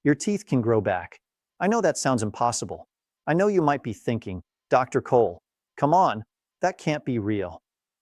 your teeth can grow back. I know that sounds impossible. I know you might be thinking, Dr. Cole, come on, that can't be real.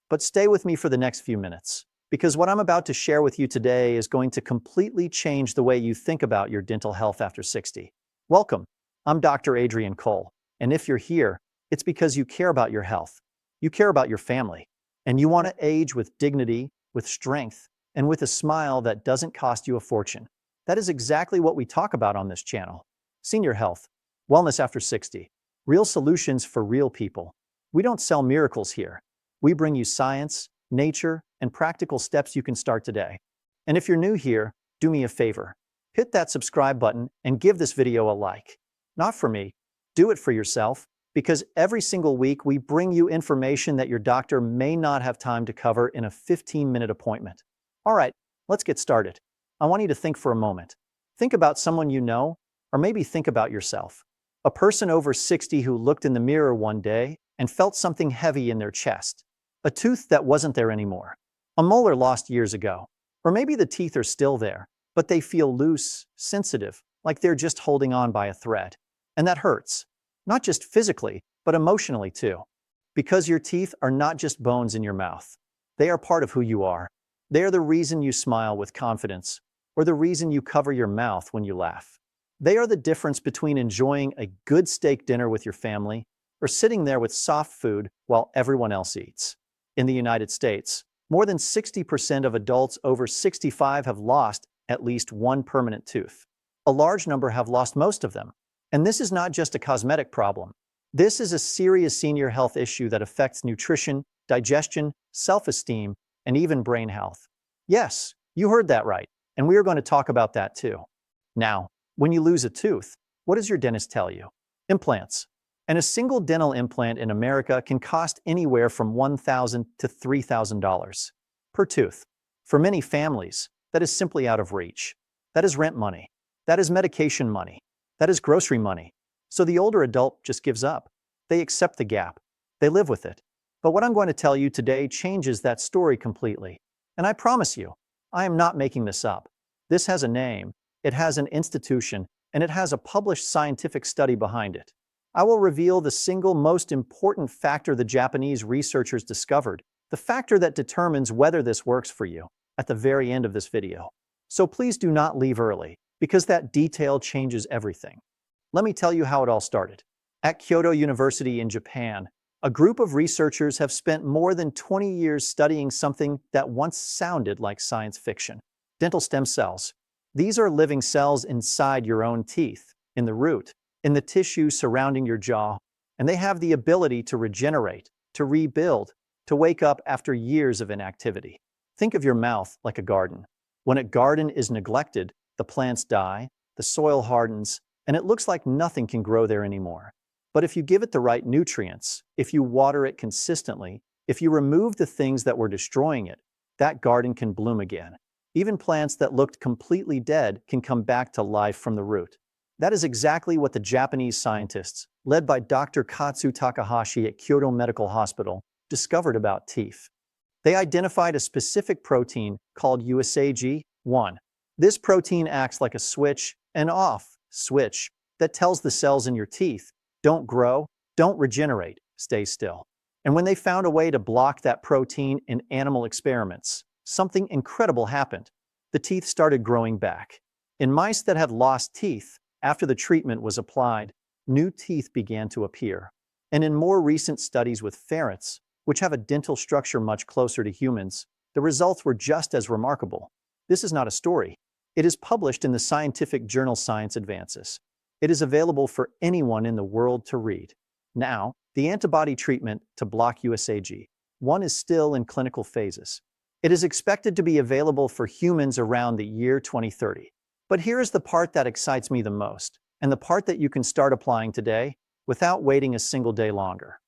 But stay with me for the next few minutes, because what I'm about to share with you today is going to completely change the way you think about your dental health after 60. Welcome, I'm Dr. Adrian Cole, and if you're here, it's because you care about your health, you care about your family, and you want to age with dignity, with strength, and with a smile that doesn't cost you a fortune. That is exactly what we talk about on this channel. Senior health, wellness after 60, real solutions for real people. We don't sell miracles here. We bring you science, nature, and practical steps you can start today. And if you're new here, do me a favor. Hit that subscribe button and give this video a like. Not for me, do it for yourself, because every single week we bring you information that your doctor may not have time to cover in a 15-minute appointment. All right, let's get started. I want you to think for a moment. Think about someone you know, or maybe think about yourself. A person over 60 who looked in the mirror one day and felt something heavy in their chest. A tooth that wasn't there anymore. A molar lost years ago. Or maybe the teeth are still there, but they feel loose, sensitive, like they're just holding on by a thread. And that hurts. Not just physically, but emotionally too. Because your teeth are not just bones in your mouth. They are part of who you are. They are the reason you smile with confidence, or the reason you cover your mouth when you laugh. They are the difference between enjoying a good steak dinner with your family or sitting there with soft food while everyone else eats. In the United States, more than 60% of adults over 65 have lost at least one permanent tooth. A large number have lost most of them. And this is not just a cosmetic problem. This is a serious senior health issue that affects nutrition, digestion, self-esteem, and even brain health. Yes, you heard that right, and we are going to talk about that too. Now, when you lose a tooth, what does your dentist tell you? Implants. And a single dental implant in America can cost anywhere from $1,000 to $3,000 per tooth. For many families, that is simply out of reach. That is rent money. That is medication money. That is grocery money. So the older adult just gives up. They accept the gap. They live with it. But what I'm going to tell you today changes that story completely. And I promise you, I am not making this up. This has a name, it has an institution, and it has a published scientific study behind it. I will reveal the single most important factor the Japanese researchers discovered, the factor that determines whether this works for you, at the very end of this video. So please do not leave early, because that detail changes everything. Let me tell you how it all started. At Kyoto University in Japan, a group of researchers have spent more than 20 years studying something that once sounded like science fiction. Dental stem cells. These are living cells inside your own teeth, in the root, in the tissue surrounding your jaw, and they have the ability to regenerate, to rebuild, to wake up after years of inactivity. Think of your mouth like a garden. When a garden is neglected, the plants die, the soil hardens, and it looks like nothing can grow there anymore. But if you give it the right nutrients, if you water it consistently, if you remove the things that were destroying it, that garden can bloom again. Even plants that looked completely dead can come back to life from the root. That is exactly what the Japanese scientists, led by Dr. Katsu Takahashi at Kyoto Medical Hospital, discovered about teeth. They identified a specific protein called USAG1. This protein acts like a switch, an off switch, that tells the cells in your teeth, don't grow, don't regenerate, stay still. And when they found a way to block that protein in animal experiments, something incredible happened. The teeth started growing back. In mice that had lost teeth, after the treatment was applied, new teeth began to appear. And in more recent studies with ferrets, which have a dental structure much closer to humans, the results were just as remarkable. This is not a story. It is published in the scientific journal Science Advances. It is available for anyone in the world to read. Now, the antibody treatment to block USAG1 is still in clinical phases. It is expected to be available for humans around the year 2030. But here is the part that excites me the most, and the part that you can start applying today without waiting a single day longer.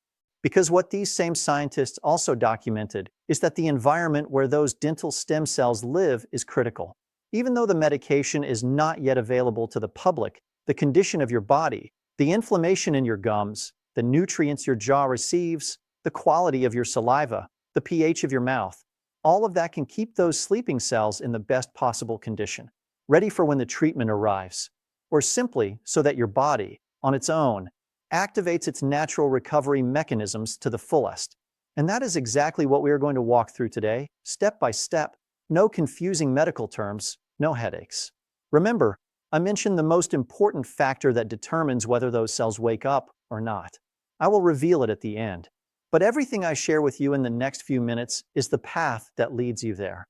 Because what these same scientists also documented is that the environment where those dental stem cells live is critical. Even though the medication is not yet available to the public, the condition of your body, the inflammation in your gums, the nutrients your jaw receives, the quality of your saliva, the pH of your mouth, all of that can keep those sleeping cells in the best possible condition, ready for when the treatment arrives. or simply so that your body, on its own, activates its natural recovery mechanisms to the fullest. And that is exactly what we are going to walk through today, step by step. No confusing medical terms, no headaches. Remember, I mentioned the most important factor that determines whether those cells wake up or not. I will reveal it at the end. But everything I share with you in the next few minutes is the path that leads you there.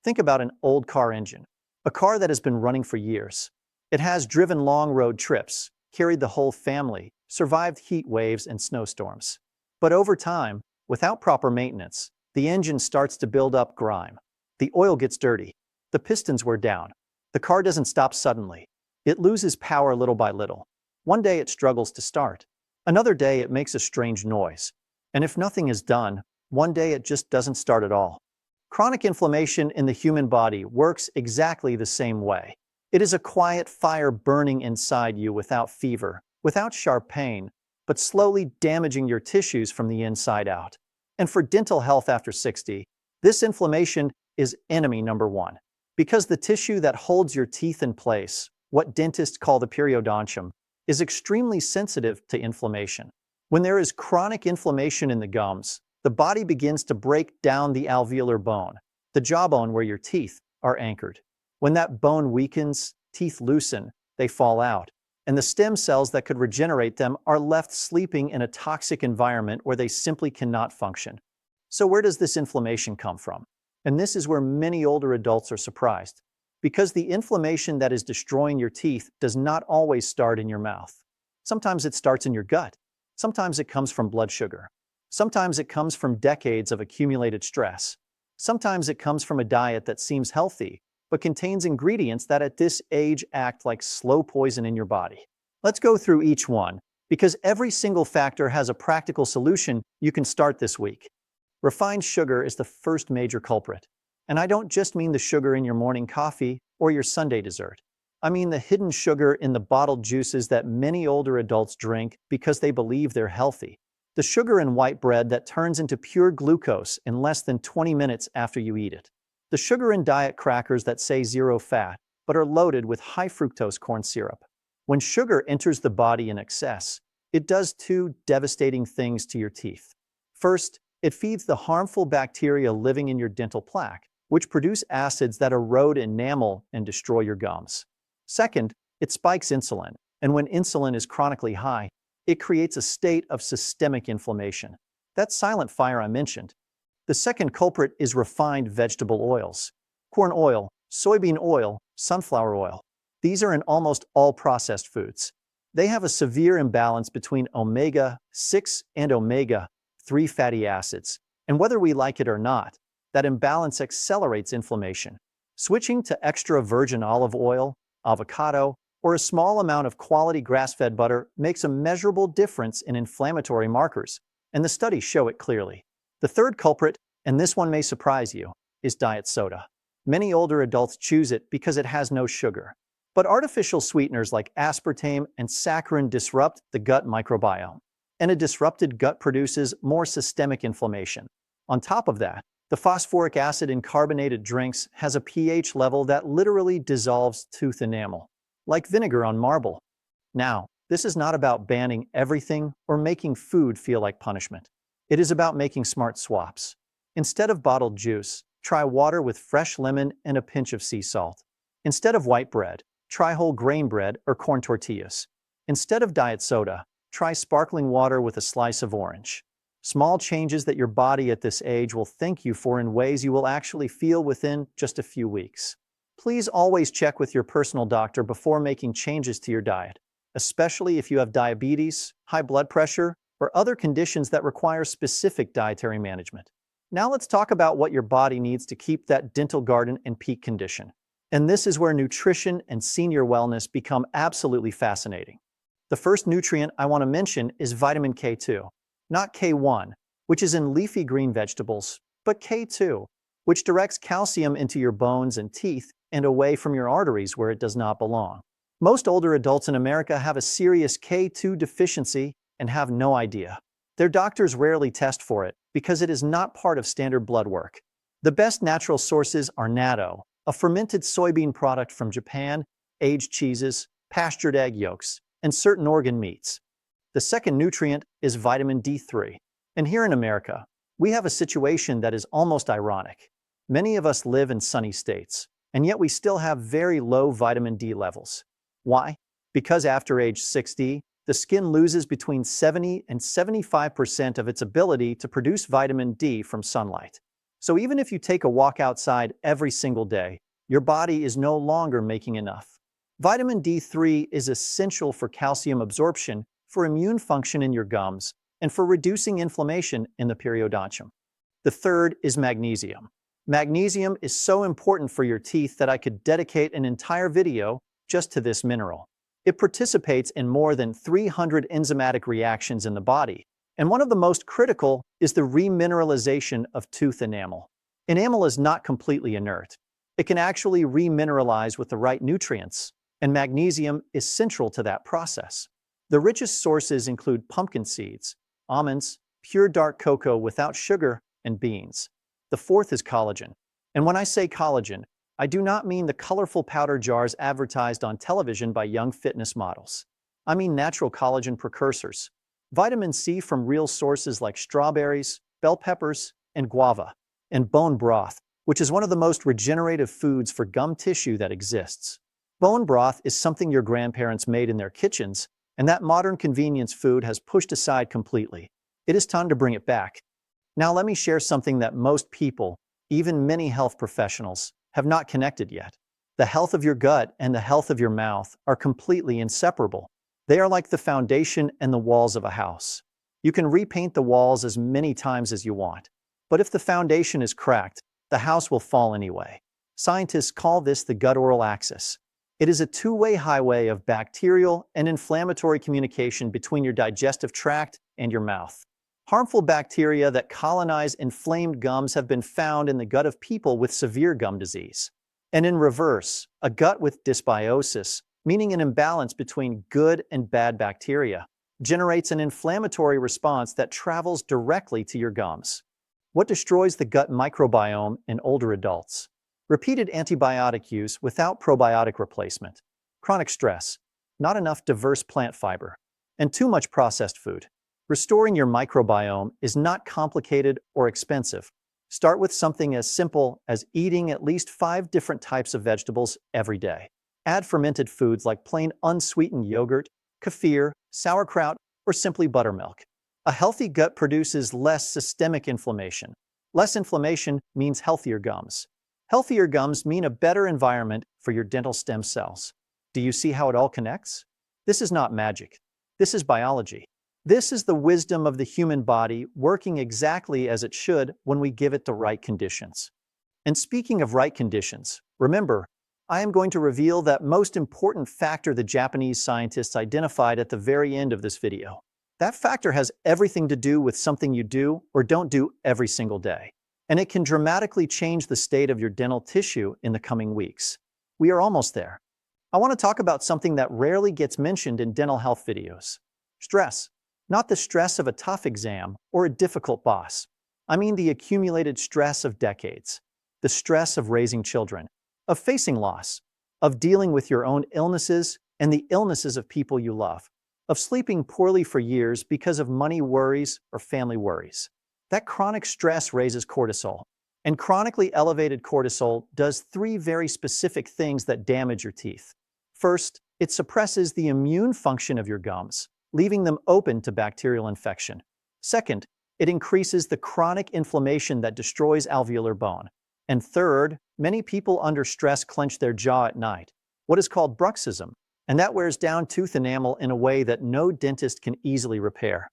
Think about an old car engine, a car that has been running for years. It has driven long road trips, carried the whole family, survived heat waves and snowstorms. But over time, without proper maintenance, the engine starts to build up grime. The oil gets dirty. The pistons wear down. The car doesn't stop suddenly. It loses power little by little. One day it struggles to start. Another day it makes a strange noise. And if nothing is done, one day it just doesn't start at all. Chronic inflammation in the human body works exactly the same way. It is a quiet fire burning inside you without fever, without sharp pain, but slowly damaging your tissues from the inside out. And for dental health after 60, this inflammation is enemy number one. Because the tissue that holds your teeth in place, what dentists call the periodontium, is extremely sensitive to inflammation. When there is chronic inflammation in the gums, the body begins to break down the alveolar bone, the jawbone where your teeth are anchored. When that bone weakens, teeth loosen, they fall out, and the stem cells that could regenerate them are left sleeping in a toxic environment where they simply cannot function. So where does this inflammation come from? And this is where many older adults are surprised, because the inflammation that is destroying your teeth does not always start in your mouth. Sometimes it starts in your gut. Sometimes it comes from blood sugar. Sometimes it comes from decades of accumulated stress. Sometimes it comes from a diet that seems healthy, but contains ingredients that at this age act like slow poison in your body. Let's go through each one, because every single factor has a practical solution you can start this week. Refined sugar is the first major culprit. And I don't just mean the sugar in your morning coffee or your Sunday dessert. I mean the hidden sugar in the bottled juices that many older adults drink because they believe they're healthy. The sugar in white bread that turns into pure glucose in less than 20 minutes after you eat it. The sugar in diet crackers that say zero fat, but are loaded with high fructose corn syrup. When sugar enters the body in excess, it does two devastating things to your teeth. First, it feeds the harmful bacteria living in your dental plaque, which produce acids that erode enamel and destroy your gums. Second, it spikes insulin, and when insulin is chronically high, it creates a state of systemic inflammation. That silent fire I mentioned. The second culprit is refined vegetable oils. Corn oil, soybean oil, sunflower oil. These are in almost all processed foods. They have a severe imbalance between omega-6 and omega-3 fatty acids, and whether we like it or not, that imbalance accelerates inflammation. Switching to extra virgin olive oil, avocado, or a small amount of quality grass-fed butter makes a measurable difference in inflammatory markers, and the studies show it clearly. The third culprit, and this one may surprise you, is diet soda. Many older adults choose it because it has no sugar. But artificial sweeteners like aspartame and saccharin disrupt the gut microbiome, and a disrupted gut produces more systemic inflammation. On top of that, the phosphoric acid in carbonated drinks has a pH level that literally dissolves tooth enamel, like vinegar on marble. Now, this is not about banning everything or making food feel like punishment. It is about making smart swaps. Instead of bottled juice, try water with fresh lemon and a pinch of sea salt. Instead of white bread, try whole grain bread or corn tortillas. Instead of diet soda, try sparkling water with a slice of orange. Small changes that your body at this age will thank you for in ways you will actually feel within just a few weeks. Please always check with your personal doctor before making changes to your diet, especially if you have diabetes, high blood pressure, or other conditions that require specific dietary management. Now let's talk about what your body needs to keep that dental garden in peak condition. And this is where nutrition and senior wellness become absolutely fascinating. The first nutrient I want to mention is vitamin K2, not K1, which is in leafy green vegetables, but K2, which directs calcium into your bones and teeth and away from your arteries where it does not belong. Most older adults in America have a serious K2 deficiency and have no idea. Their doctors rarely test for it because it is not part of standard blood work. The best natural sources are natto, a fermented soybean product from Japan, aged cheeses, pastured egg yolks, and certain organ meats. The second nutrient is vitamin D3. And here in America, we have a situation that is almost ironic. Many of us live in sunny states, and yet we still have very low vitamin D levels. Why? Because after age 60, the skin loses between 70 and 75% of its ability to produce vitamin D from sunlight. So even if you take a walk outside every single day, your body is no longer making enough. Vitamin D3 is essential for calcium absorption, for immune function in your gums, and for reducing inflammation in the periodontium. The third is magnesium. Magnesium is so important for your teeth that I could dedicate an entire video just to this mineral. It participates in more than 300 enzymatic reactions in the body, and one of the most critical is the remineralization of tooth enamel. Enamel is not completely inert. It can actually remineralize with the right nutrients, and magnesium is central to that process. The richest sources include pumpkin seeds, almonds, pure dark cocoa without sugar, and beans. The fourth is collagen. And when I say collagen, I do not mean the colorful powder jars advertised on television by young fitness models. I mean natural collagen precursors. Vitamin C from real sources like strawberries, bell peppers, and guava. And bone broth, which is one of the most regenerative foods for gum tissue that exists. Bone broth is something your grandparents made in their kitchens, and that modern convenience food has pushed aside completely. It is time to bring it back. Now let me share something that most people, even many health professionals, have not connected yet. The health of your gut and the health of your mouth are completely inseparable. They are like the foundation and the walls of a house. You can repaint the walls as many times as you want, but if the foundation is cracked, the house will fall anyway. Scientists call this the gut-oral axis. It is a two-way highway of bacterial and inflammatory communication between your digestive tract and your mouth. Harmful bacteria that colonize inflamed gums have been found in the gut of people with severe gum disease. And in reverse, a gut with dysbiosis, meaning an imbalance between good and bad bacteria, generates an inflammatory response that travels directly to your gums. What destroys the gut microbiome in older adults? Repeated antibiotic use without probiotic replacement, chronic stress, not enough diverse plant fiber, and too much processed food. Restoring your microbiome is not complicated or expensive. Start with something as simple as eating at least 5 different types of vegetables every day. Add fermented foods like plain unsweetened yogurt, kefir, sauerkraut, or simply buttermilk. A healthy gut produces less systemic inflammation. Less inflammation means healthier gums. Healthier gums mean a better environment for your dental stem cells. Do you see how it all connects? This is not magic. This is biology. This is the wisdom of the human body working exactly as it should when we give it the right conditions. And speaking of right conditions, remember, I am going to reveal that most important factor the Japanese scientists identified at the very end of this video. That factor has everything to do with something you do or don't do every single day. And it can dramatically change the state of your dental tissue in the coming weeks. We are almost there. I want to talk about something that rarely gets mentioned in dental health videos. Stress. Not the stress of a tough exam or a difficult boss. I mean the accumulated stress of decades. The stress of raising children, of facing loss, of dealing with your own illnesses and the illnesses of people you love, of sleeping poorly for years because of money worries or family worries. That chronic stress raises cortisol, and chronically elevated cortisol does 3 very specific things that damage your teeth. First, it suppresses the immune function of your gums, leaving them open to bacterial infection. Second, it increases the chronic inflammation that destroys alveolar bone. And third, many people under stress clench their jaw at night, what is called bruxism, and that wears down tooth enamel in a way that no dentist can easily repair.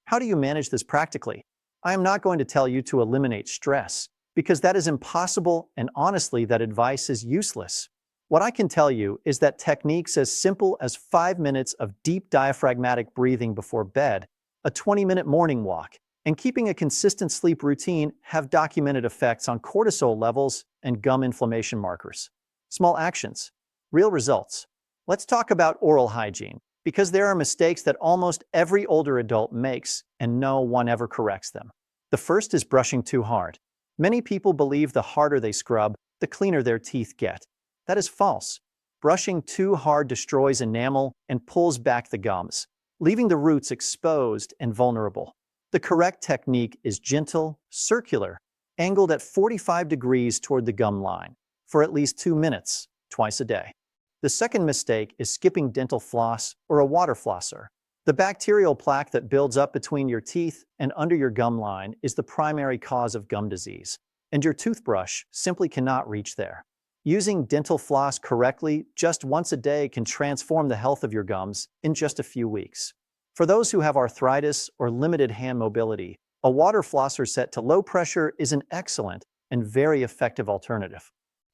How do you manage this practically? I am not going to tell you to eliminate stress, because that is impossible, and honestly, that advice is useless. What I can tell you is that techniques as simple as 5 minutes of deep diaphragmatic breathing before bed, a 20-minute morning walk, and keeping a consistent sleep routine have documented effects on cortisol levels and gum inflammation markers. Small actions, real results. Let's talk about oral hygiene, because there are mistakes that almost every older adult makes and no one ever corrects them. The first is brushing too hard. Many people believe the harder they scrub, the cleaner their teeth get. That is false. Brushing too hard destroys enamel and pulls back the gums, leaving the roots exposed and vulnerable. The correct technique is gentle, circular, angled at 45 degrees toward the gum line for at least 2 minutes, twice a day. The second mistake is skipping dental floss or a water flosser. The bacterial plaque that builds up between your teeth and under your gum line is the primary cause of gum disease, and your toothbrush simply cannot reach there. Using dental floss correctly just once a day can transform the health of your gums in just a few weeks. For those who have arthritis or limited hand mobility, a water flosser set to low pressure is an excellent and very effective alternative.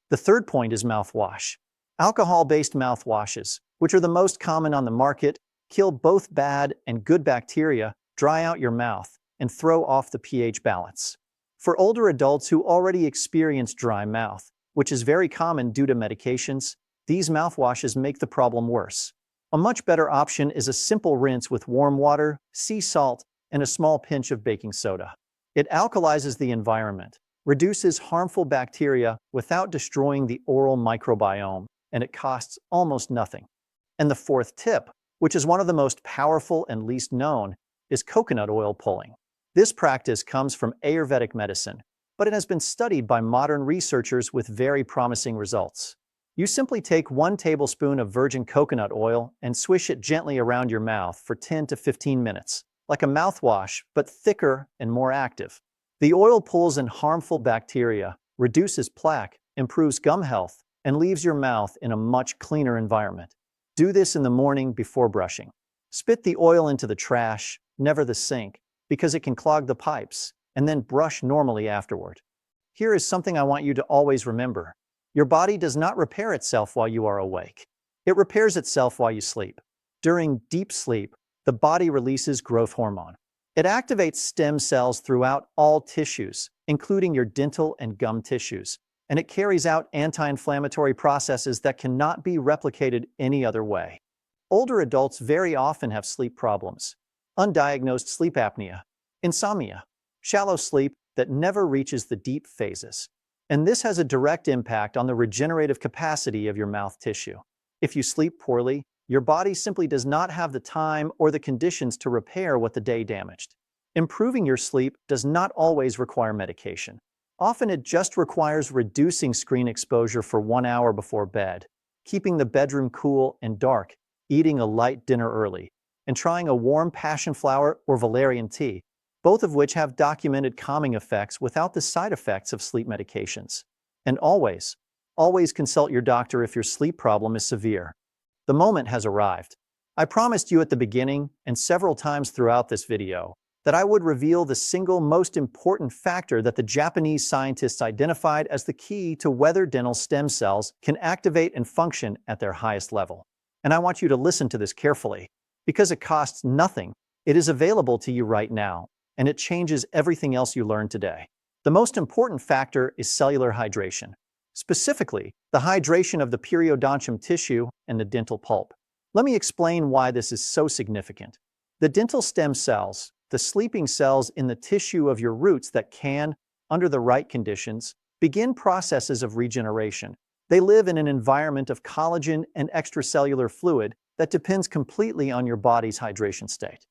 The third point is mouthwash. Alcohol-based mouthwashes, which are the most common on the market, kill both bad and good bacteria, dry out your mouth, and throw off the pH balance. For older adults who already experience dry mouth, which is very common due to medications, these mouthwashes make the problem worse. A much better option is a simple rinse with warm water, sea salt, and a small pinch of baking soda. It alkalizes the environment, reduces harmful bacteria without destroying the oral microbiome, and it costs almost nothing. And the fourth tip, which is one of the most powerful and least known, is coconut oil pulling. This practice comes from Ayurvedic medicine, but it has been studied by modern researchers with very promising results. You simply take 1 tablespoon of virgin coconut oil and swish it gently around your mouth for 10 to 15 minutes, like a mouthwash, but thicker and more active. The oil pulls in harmful bacteria, reduces plaque, improves gum health, and leaves your mouth in a much cleaner environment. Do this in the morning before brushing. Spit the oil into the trash, never the sink, because it can clog the pipes, and then brush normally afterward. Here is something I want you to always remember. Your body does not repair itself while you are awake. It repairs itself while you sleep. During deep sleep, the body releases growth hormone. It activates stem cells throughout all tissues, including your dental and gum tissues, and it carries out anti-inflammatory processes that cannot be replicated any other way. Older adults very often have sleep problems, undiagnosed sleep apnea, insomnia, shallow sleep that never reaches the deep phases. And this has a direct impact on the regenerative capacity of your mouth tissue. If you sleep poorly, your body simply does not have the time or the conditions to repair what the day damaged. Improving your sleep does not always require medication. Often it just requires reducing screen exposure for 1 hour before bed, keeping the bedroom cool and dark, eating a light dinner early, and trying a warm passion flower or valerian tea, both of which have documented calming effects without the side effects of sleep medications. And always consult your doctor if your sleep problem is severe. The moment has arrived. I promised you at the beginning and several times throughout this video that I would reveal the single most important factor that the Japanese scientists identified as the key to whether dental stem cells can activate and function at their highest level. And I want you to listen to this carefully, because it costs nothing. It is available to you right now, and it changes everything else you learn today. The most important factor is cellular hydration, specifically the hydration of the periodontium tissue and the dental pulp. Let me explain why this is so significant. The dental stem cells, the sleeping cells in the tissue of your roots that can, under the right conditions, begin processes of regeneration. They live in an environment of collagen and extracellular fluid that depends completely on your body's hydration state.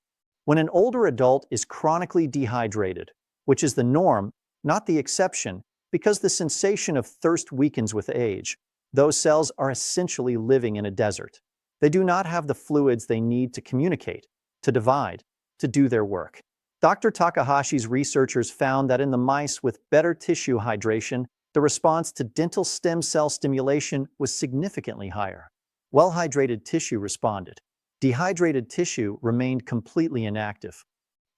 When an older adult is chronically dehydrated, which is the norm, not the exception, because the sensation of thirst weakens with age, those cells are essentially living in a desert. They do not have the fluids they need to communicate, to divide, to do their work. Dr. Takahashi's researchers found that in the mice with better tissue hydration, the response to dental stem cell stimulation was significantly higher. Well-hydrated tissue responded. Dehydrated tissue remained completely inactive.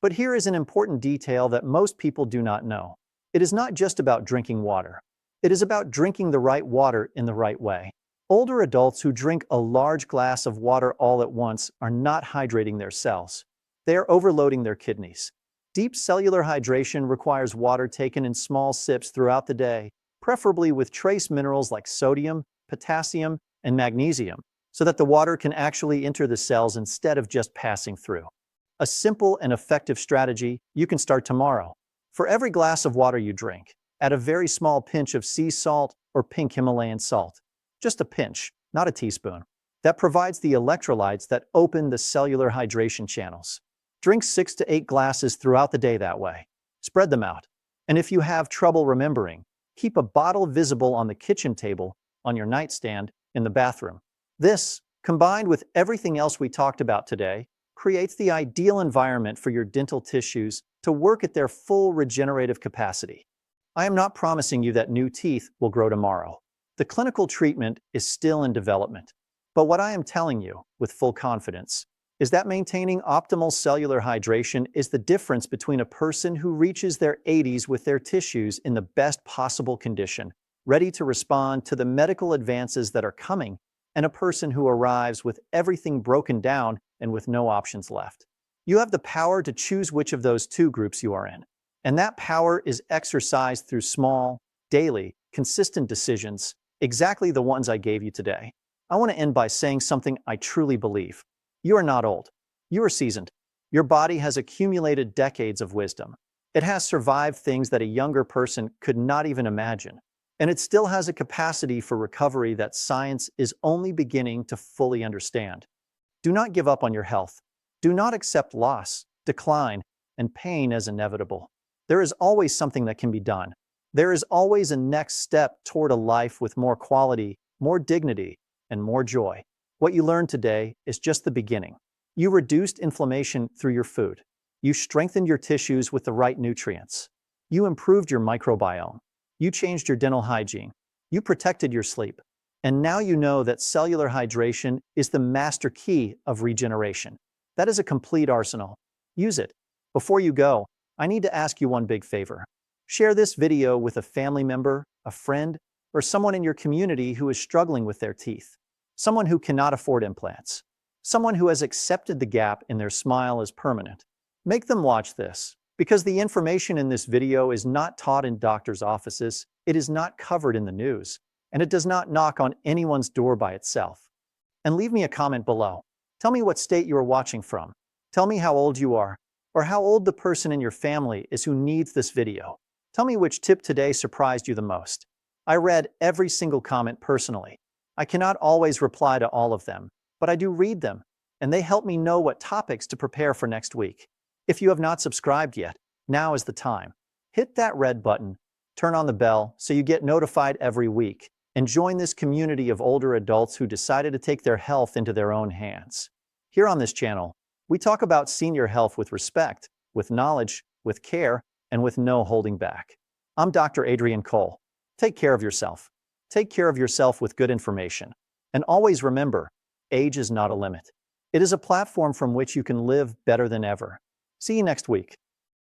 But here is an important detail that most people do not know. It is not just about drinking water. It is about drinking the right water in the right way. Older adults who drink a large glass of water all at once are not hydrating their cells. They are overloading their kidneys. Deep cellular hydration requires water taken in small sips throughout the day, preferably with trace minerals like sodium, potassium, and magnesium, so that the water can actually enter the cells instead of just passing through. A simple and effective strategy you can start tomorrow. For every glass of water you drink, add a very small pinch of sea salt or pink Himalayan salt. Just a pinch. not a teaspoon, that provides the electrolytes that open the cellular hydration channels. Drink 6 to 8 glasses throughout the day that way. Spread them out. And if you have trouble remembering, keep a bottle visible on the kitchen table, on your nightstand, in the bathroom. This, combined with everything else we talked about today, creates the ideal environment for your dental tissues to work at their full regenerative capacity. I am not promising you that new teeth will grow tomorrow. The clinical treatment is still in development. But what I am telling you, with full confidence, is that maintaining optimal cellular hydration is the difference between a person who reaches their 80s with their tissues in the best possible condition, ready to respond to the medical advances that are coming, and a person who arrives with everything broken down and with no options left. You have the power to choose which of those two groups you are in. And that power is exercised through small, daily, consistent decisions, exactly the ones I gave you today. I want to end by saying something I truly believe. You are not old. You are seasoned. Your body has accumulated decades of wisdom. It has survived things that a younger person could not even imagine. And it still has a capacity for recovery that science is only beginning to fully understand. Do not give up on your health. Do not accept loss, decline, and pain as inevitable. There is always something that can be done. There is always a next step toward a life with more quality, more dignity, and more joy. What you learned today is just the beginning. You reduced inflammation through your food. You strengthened your tissues with the right nutrients. You improved your microbiome. You changed your dental hygiene. You protected your sleep. And now you know that cellular hydration is the master key of regeneration. That is a complete arsenal. Use it. Before you go, I need to ask you one big favor. Share this video with a family member, a friend, or someone in your community who is struggling with their teeth. Someone who cannot afford implants. Someone who has accepted the gap in their smile as permanent. Make them watch this, because the information in this video is not taught in doctors' offices, it is not covered in the news, and it does not knock on anyone's door by itself. And leave me a comment below. Tell me what state you are watching from. Tell me how old you are, or how old the person in your family is who needs this video. Tell me which tip today surprised you the most. I read every single comment personally. I cannot always reply to all of them, but I do read them, and they help me know what topics to prepare for next week. If you have not subscribed yet, now is the time. Hit that red button, turn on the bell so you get notified every week, and join this community of older adults who decided to take their health into their own hands. Here on this channel, we talk about senior health with respect, with knowledge, with care, and with no holding back. I'm Dr. Adrian Cole. Take care of yourself. Take care of yourself with good information. And always remember, age is not a limit. It is a platform from which you can live better than ever. See you next week.